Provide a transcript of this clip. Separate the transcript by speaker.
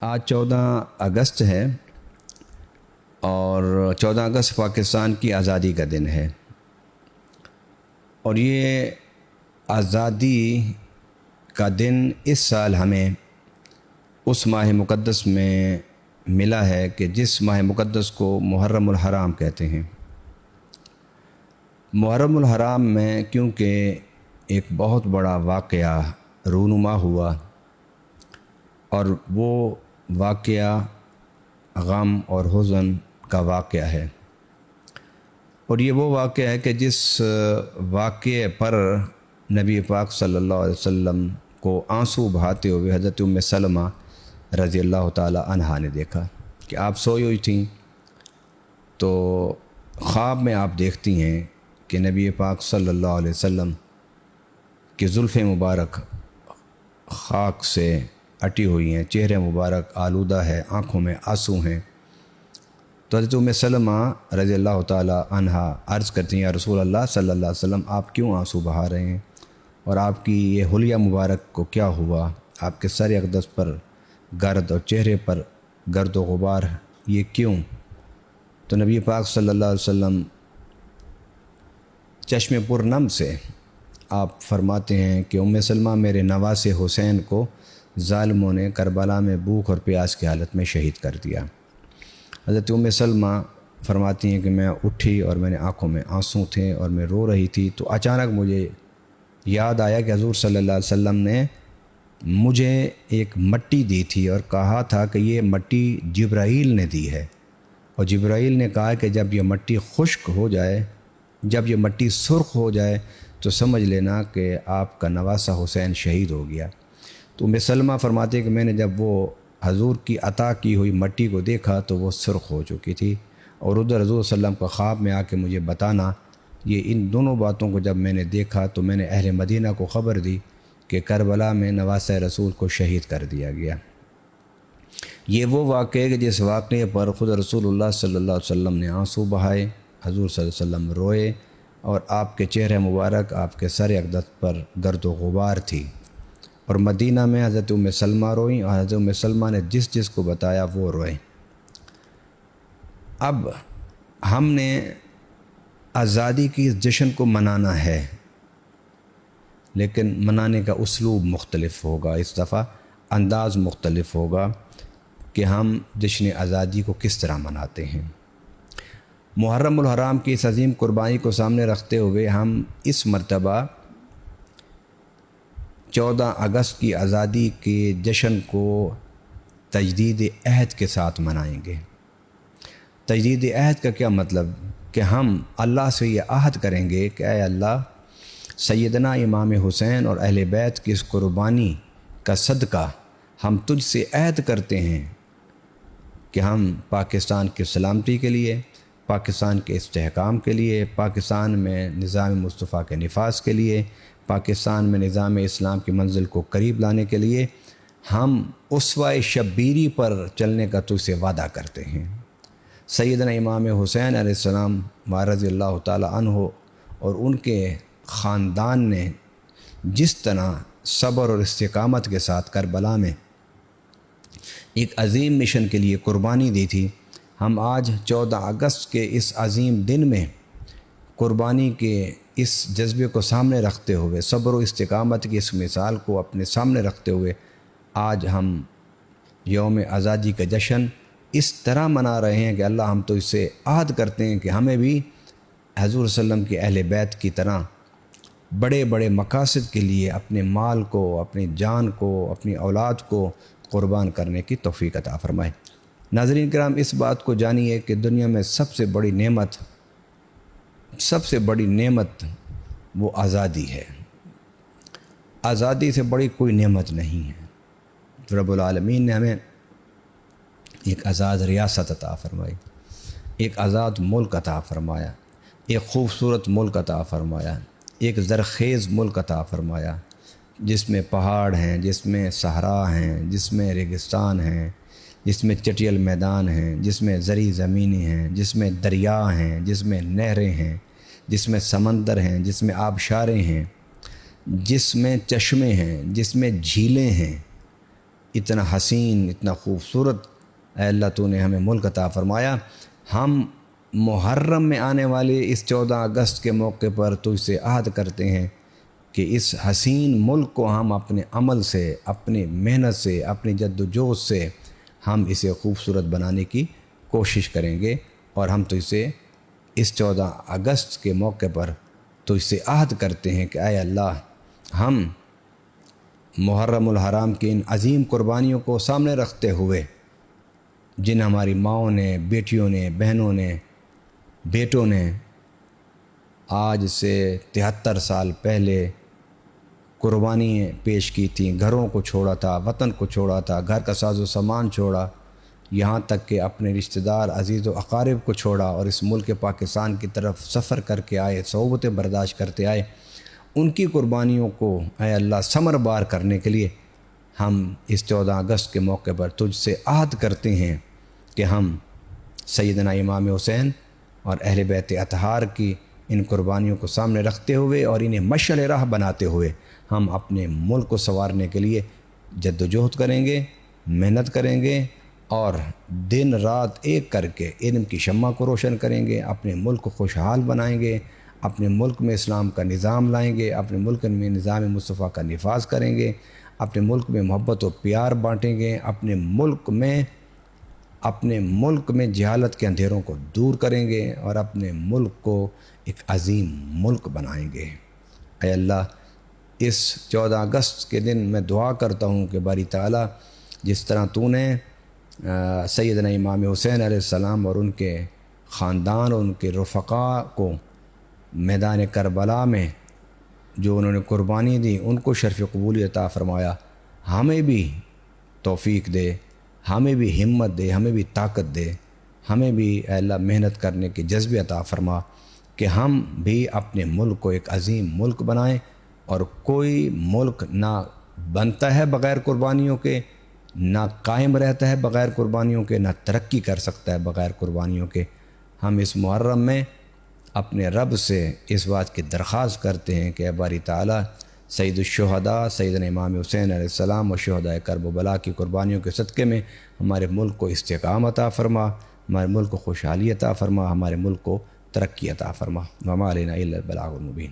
Speaker 1: آج 14 اگست ہے اور 14 اگست پاکستان کی آزادی کا دن ہے، اور یہ آزادی کا دن اس سال ہمیں اس ماہ مقدس میں ملا ہے کہ جس ماہ مقدس کو محرم الحرام کہتے ہیں۔ محرم الحرام میں کیونکہ ایک بہت بڑا واقعہ رونما ہوا، اور وہ واقعہ غم اور حزن کا واقعہ ہے، اور یہ وہ واقعہ ہے کہ جس واقعے پر نبی پاک صلی اللہ علیہ وسلم کو آنسو بہاتے ہوئے حضرت ام سلمہ رضی اللہ تعالی عنہا نے دیکھا کہ آپ سوئی ہوئی تھیں، تو خواب میں آپ دیکھتی ہیں کہ نبی پاک صلی اللہ علیہ وسلم کی زلف مبارک خاک سے اٹی ہوئی ہیں، چہرے مبارک آلودہ ہے، آنکھوں میں آنسو ہیں۔ تو حضرت ام سلمہ رضی اللہ تعالی عنہا عرض کرتی ہیں، یا رسول اللہ صلی اللہ علیہ وسلم آپ کیوں آنسو بہا رہے ہیں، اور آپ کی یہ حلیہ مبارک کو کیا ہوا، آپ کے سر اقدس پر گرد اور چہرے پر گرد و غبار، یہ کیوں؟ تو نبی پاک صلی اللہ علیہ وسلم چشم پر نم سے آپ فرماتے ہیں کہ ام سلمہ میرے نواسے حسین کو ظالموں نے کربلا میں بھوک اور پیاس کی حالت میں شہید کر دیا۔ حضرت ام سلمہ فرماتی ہیں کہ میں اٹھی اور میرے آنکھوں میں آنسو تھے اور میں رو رہی تھی، تو اچانک مجھے یاد آیا کہ حضور صلی اللہ علیہ وسلم نے مجھے ایک مٹی دی تھی اور کہا تھا کہ یہ مٹی جبرائیل نے دی ہے، اور جبرائیل نے کہا کہ جب یہ مٹی خشک ہو جائے، جب یہ مٹی سرخ ہو جائے تو سمجھ لینا کہ آپ کا نواسہ حسین شہید ہو گیا۔ تو ام سلمہ فرماتے ہیں کہ میں نے جب وہ حضور کی عطا کی ہوئی مٹی کو دیکھا تو وہ سرخ ہو چکی تھی، اور ادھر حضور صلی اللہ علیہ وسلم کا خواب میں آ کے مجھے بتانا، یہ ان دونوں باتوں کو جب میں نے دیکھا تو میں نے اہل مدینہ کو خبر دی کہ کربلا میں نواسہ رسول کو شہید کر دیا گیا۔ یہ وہ واقعہ ہے کہ جس واقعے پر خود رسول اللہ صلی اللہ علیہ وسلم نے آنسو بہائے، حضور صلی اللہ علیہ وسلم روئے، اور آپ کے چہرے مبارک، آپ کے سر اقدس پر گرد و غبار تھی، اور مدینہ میں حضرت ام سلمہ روئیں، اور حضرت ام سلمہ نے جس جس کو بتایا وہ روئے۔ اب ہم نے آزادی کی اس جشن کو منانا ہے، لیکن منانے کا اسلوب مختلف ہوگا، اس دفعہ انداز مختلف ہوگا کہ ہم جشن آزادی کو کس طرح مناتے ہیں۔ محرم الحرام کی اس عظیم قربانی کو سامنے رکھتے ہوئے ہم اس مرتبہ 14 اگست کی آزادی کے جشن کو تجدید عہد کے ساتھ منائیں گے۔ تجدید عہد کا کیا مطلب؟ کہ ہم اللہ سے یہ عہد کریں گے کہ اے اللہ، سیدنا امام حسین اور اہل بیت کی اس قربانی کا صدقہ ہم تجھ سے عہد کرتے ہیں کہ ہم پاکستان کی سلامتی کے لیے، پاکستان کے استحکام کے لیے، پاکستان میں نظام مصطفیٰ کے نفاذ کے لیے، پاکستان میں نظام اسلام کی منزل کو قریب لانے کے لیے ہم اسوہ شبیری پر چلنے کا تجھ سے وعدہ کرتے ہیں۔ سیدنا امام حسین علیہ السلام رضی اللہ تعالی عنہ اور ان کے خاندان نے جس طرح صبر اور استقامت کے ساتھ کربلا میں ایک عظیم مشن کے لیے قربانی دی تھی، ہم آج 14 اگست کے اس عظیم دن میں قربانی کے اس جذبے کو سامنے رکھتے ہوئے، صبر و استقامت کی اس مثال کو اپنے سامنے رکھتے ہوئے، آج ہم یوم آزادی کا جشن اس طرح منا رہے ہیں کہ اللہ ہم تو اس سے عہد کرتے ہیں کہ ہمیں بھی حضور صلی اللہ علیہ وسلم کے اہل بیت کی طرح بڑے بڑے مقاصد کے لیے اپنے مال کو، اپنی جان کو، اپنی اولاد کو قربان کرنے کی توفیق عطا فرمائے۔ ناظرین کرام، اس بات کو جانیے کہ دنیا میں سب سے بڑی نعمت وہ آزادی ہے۔ آزادی سے بڑی کوئی نعمت نہیں ہے۔ رب العالمین نے ہمیں ایک آزاد ریاست عطا فرمائی، ایک آزاد ملک عطا فرمایا، ایک خوبصورت ملک عطا فرمایا، ایک زرخیز ملک عطا فرمایا، جس میں پہاڑ ہیں، جس میں صحرا ہیں، جس میں ریگستان ہیں، جس میں چٹیل میدان ہیں، جس میں زرعی زمینیں ہیں، جس میں دریا ہیں، جس میں نہریں ہیں، جس میں سمندر ہیں، جس میں آبشاریں ہیں، جس میں چشمے ہیں، جس میں جھیلیں ہیں، اتنا حسین، اتنا خوبصورت اے اللہ تو نے ہمیں ملک عطا فرمایا۔ ہم محرم میں آنے والے اس 14 اگست کے موقع پر تو اس سے عہد کرتے ہیں کہ اس حسین ملک کو ہم اپنے عمل سے، اپنی محنت سے، اپنی جد و جہد سے ہم اسے خوبصورت بنانے کی کوشش کریں گے، اور ہم تو اسے اس 14 اگست کے موقع پر تو اس سے عہد کرتے ہیں کہ اے اللہ، ہم محرم الحرام کی ان عظیم قربانیوں کو سامنے رکھتے ہوئے، جن ہماری ماؤں نے، بیٹیوں نے، بہنوں نے، بیٹوں نے آج سے 73 سال پہلے قربانی پیش کی تھیں، گھروں کو چھوڑا تھا، وطن کو چھوڑا تھا، گھر کا ساز و سامان چھوڑا، یہاں تک کہ اپنے رشتہ دار، عزیز و اقارب کو چھوڑا اور اس ملک پاکستان کی طرف سفر کر کے آئے، صعوبتیں برداشت کرتے آئے، ان کی قربانیوں کو اے اللہ ثمر بار کرنے کے لیے ہم اس 14 اگست کے موقع پر تجھ سے عہد کرتے ہیں کہ ہم سیدنا امام حسین اور اہل بیت اطہار کی ان قربانیوں کو سامنے رکھتے ہوئے اور انہیں مشعل راہ بناتے ہوئے ہم اپنے ملک کو سنوارنے کے لیے جد و جہد کریں گے، محنت کریں گے، اور دن رات ایک کر کے علم کی شمع کو روشن کریں گے، اپنے ملک کو خوشحال بنائیں گے، اپنے ملک میں اسلام کا نظام لائیں گے، اپنے ملک میں نظام مصطفیٰ کا نفاذ کریں گے، اپنے ملک میں محبت و پیار بانٹیں گے، اپنے ملک میں جہالت کے اندھیروں کو دور کریں گے، اور اپنے ملک کو ایک عظیم ملک بنائیں گے۔ اے اللہ، اس 14 اگست کے دن میں دعا کرتا ہوں کہ باری تعالیٰ، جس طرح تو نے سیدنا امام حسین علیہ السلام اور ان کے خاندان اور ان کے رفقاء کو میدان کربلا میں جو انہوں نے قربانی دی، ان کو شرف قبولیت عطا فرمایا، ہمیں بھی توفیق دے، ہمیں بھی ہمت دے، ہمیں بھی طاقت دے، ہمیں بھی اے اللہ محنت کرنے کے جذبے عطا فرما کہ ہم بھی اپنے ملک کو ایک عظیم ملک بنائیں، اور کوئی ملک نہ بنتا ہے بغیر قربانیوں کے، نہ قائم رہتا ہے بغیر قربانیوں کے، نہ ترقی کر سکتا ہے بغیر قربانیوں کے۔ ہم اس محرم میں اپنے رب سے اس بات کی درخواست کرتے ہیں کہ اے باری تعالیٰ، سید الشہداء سیدنا امام حسین علیہ السلام اور شہداء کرب و بلا کی قربانیوں کے صدقے میں ہمارے ملک کو استحکام عطا فرما، ہمارے ملک کو خوشحالی عطا فرما، ہمارے ملک کو ترقی عطا فرما۔ وما علینا الا البلاغ المبین۔